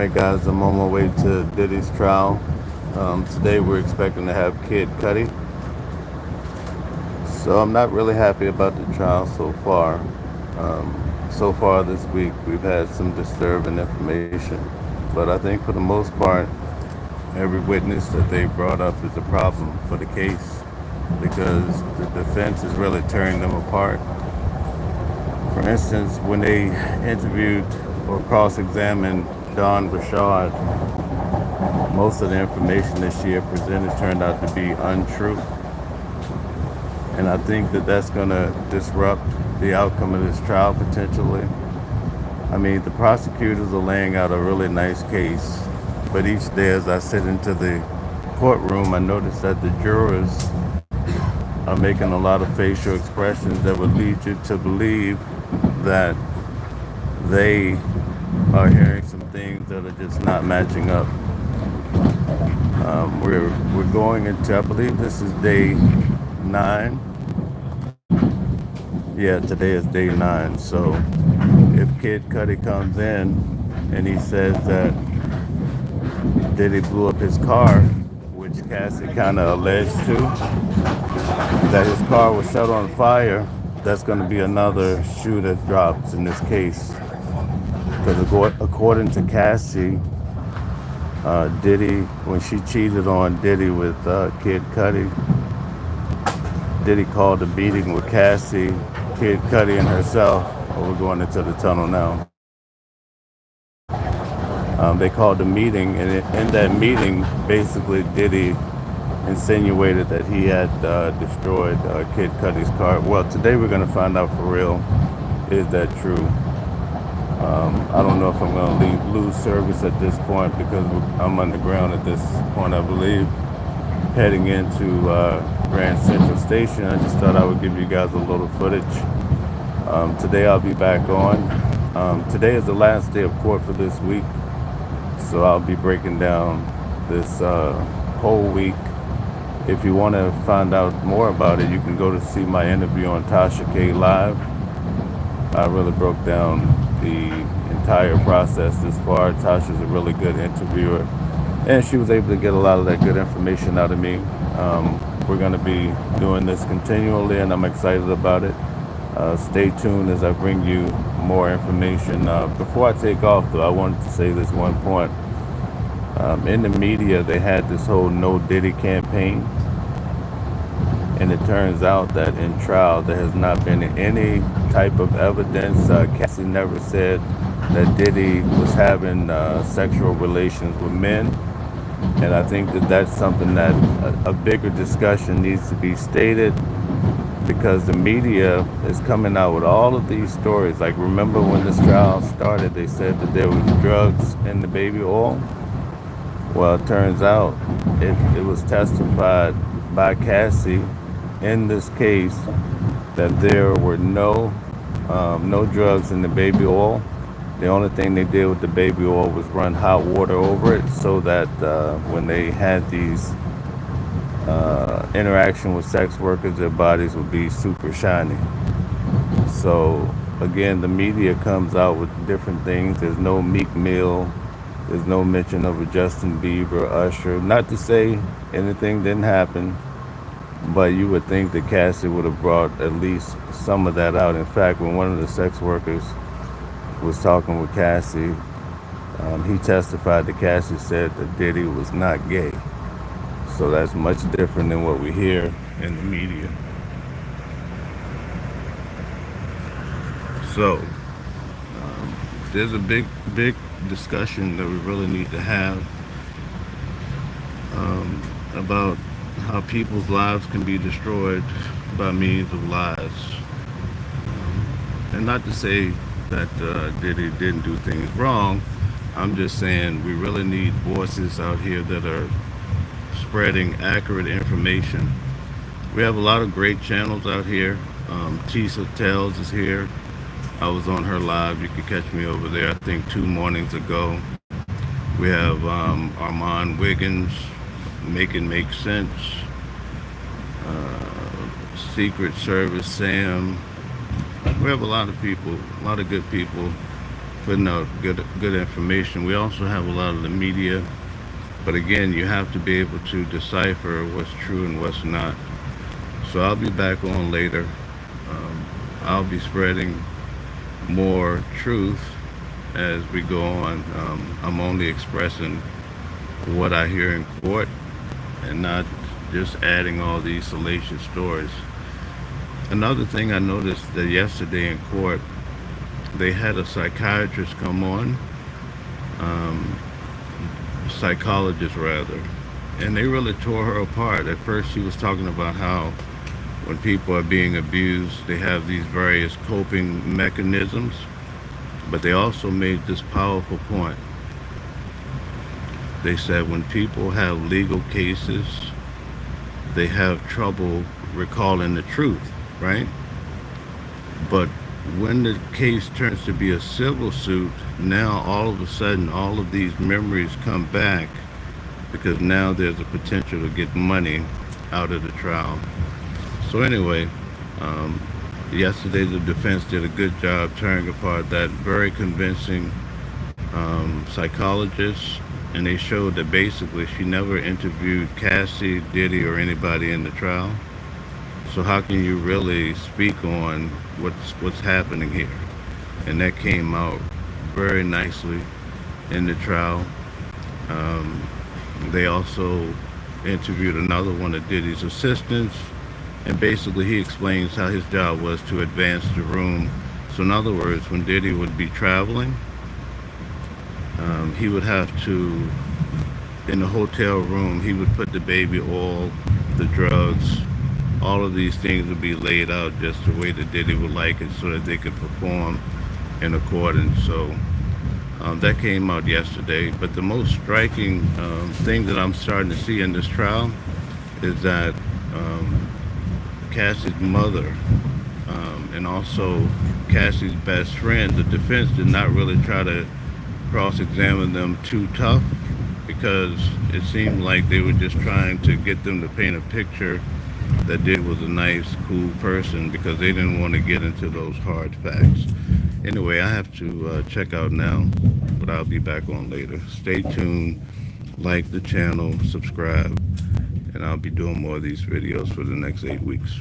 Alright guys, I'm on my way to Diddy's trial. Today we're expecting to have Kid Cudi. So I'm not really happy about the trial so far. So far this week we've had some disturbing information. But I think for the most part, every witness that they brought up is a problem for the case because the defense is really tearing them apart. For instance, when they interviewed or cross-examined Don Rashad, most of the information that she had presented turned out to be untrue. And I think that that's going to disrupt the outcome of this trial potentially. I mean, the prosecutors are laying out a really nice case, but each day as I sit into the courtroom, I notice that the jurors are making a lot of facial expressions that would lead you to believe that they are hearing some things that are just not matching up. We're going into, I believe this is day 9. Yeah, today is day 9. So if Kid Cudi comes in and he says that Diddy blew up his car, which Cassie kind of alleged to, that his car was set on fire, that's going to be another shoe that drops in this case. Because according to Cassie, Diddy, when she cheated on Diddy with Kid Cudi, Diddy called a meeting with Cassie, Kid Cudi, and herself. Oh, we're going into the tunnel now. They called a meeting, and in that meeting, basically Diddy insinuated that he had destroyed Kid Cudi's car. Well, today we're going to find out for real, is that true? I don't know if I'm going to lose service at this point because I'm underground at this point, I believe, heading into Grand Central Station. I just thought I would give you guys a little footage. Today I'll be back on. Today is the last day of court for this week, so I'll be breaking down this whole week. If you want to find out more about it, you can go to see my interview on Tasha K Live. I really broke down the entire process this far. Tasha's a really good interviewer, and she was able to get a lot of that good information out of me. We're going to be doing this continually, and I'm excited about it. Stay tuned as I bring you more information. Before I take off, though, I wanted to say this one point. In the media, they had this whole No Diddy campaign, and it turns out that in trial there has not been any type of evidence. Cassie never said that Diddy was having sexual relations with men, and I think that that's something that a bigger discussion needs to be stated, because the media is coming out with all of these stories. Like, remember when this trial started, they said that there was drugs in the baby oil? Well, it turns out it was testified by Cassie in this case that there were no drugs in the baby oil. The only thing they did with the baby oil was run hot water over it so that when they had these interaction with sex workers, their bodies would be super shiny. So again, the media comes out with different things. There's no Meek Mill. There's no mention of a Justin Bieber, Usher. Not to say anything didn't happen, but you would think that Cassie would have brought at least some of that out. In fact, when one of the sex workers was talking with Cassie, he testified that Cassie said that Diddy was not gay. So that's much different than what we hear in the media. So there's a big discussion that we really need to have about how people's lives can be destroyed by means of lies. And not to say that Diddy didn't do things wrong. I'm just saying we really need voices out here that are spreading accurate information. We have a lot of great channels out here. Tisa Tells is here. I was on her live. You could catch me over there, I think 2 mornings ago. We have Armand Wiggins, Make It Make Sense, Secret Service Sam. We have a lot of people, a lot of good people putting out good information. We also have a lot of the media, but again, you have to be able to decipher what's true and what's not. So I'll be back on later. Um, I'll be spreading more truth as we go on. I'm only expressing what I hear in court and not just adding all these salacious stories. Another thing I noticed that yesterday in court, they had a psychiatrist come on, um, psychologist rather, and they really tore her apart. At first, she was talking about how when people are being abused, they have these various coping mechanisms, but they also made this powerful point. They said when people have legal cases, they have trouble recalling the truth, right? But when the case turns to be a civil suit, now all of a sudden all of these memories come back because now there's a potential to get money out of the trial. So anyway, um, yesterday the defense did a good job tearing apart that very convincing psychologist, and they showed that basically she never interviewed Cassie, Diddy, or anybody in the trial. So how can you really speak on what's happening here? And that came out very nicely in the trial. Um, they also interviewed another one of Diddy's assistants, and basically he explains how his job was to advance the room. So in other words, when Diddy would be traveling, he would have to, in the hotel room, he would put the baby oil, the drugs, all of these things would be laid out just the way that Diddy would like it so that they could perform in accordance. So that came out yesterday. But the most striking thing that I'm starting to see in this trial is that Cassie's mother and also Cassie's best friend, the defense did not really try to cross-examine them too tough because it seemed like they were just trying to get them to paint a picture that Did was a nice, cool person because they didn't want to get into those hard facts. Anyway, I have to check out now, but I'll be back on later. Stay tuned, like the channel, subscribe, and I'll be doing more of these videos for the next 8 weeks.